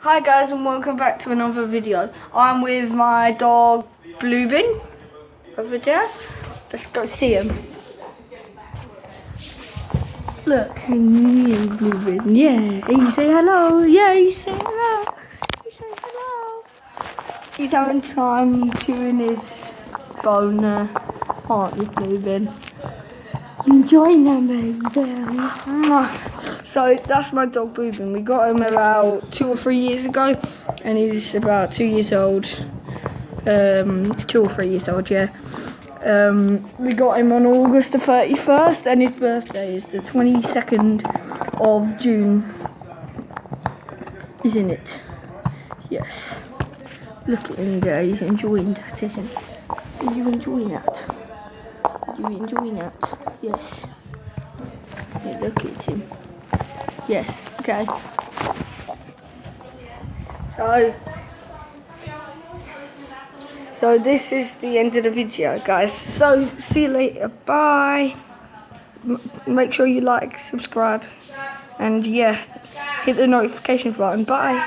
Hi guys, and welcome back to another video. I'm with my dog Bluebin over there. Let's go see him. Look, Bluebin. Yeah, he say hello. Yeah, he say hello. He say hello. He's having time chewing his bone there, aren't you, Bluebin? Enjoying that, baby. So that's my dog Bluebin. We got him about 2 or 3 years ago, and he's about 2 years old. 2 or 3 years old, yeah. We got him on August the 31st, and his birthday is the 22nd of June. Isn't it? Yes. Look at him there. He's enjoying that, isn't he? Are you enjoying that? Are you enjoying that? Yes. Yeah, look at him. Yes, okay. So this is the end of the video, guys. So see you later. Bye. Make sure you like, subscribe, and yeah, hit the notification button. Bye.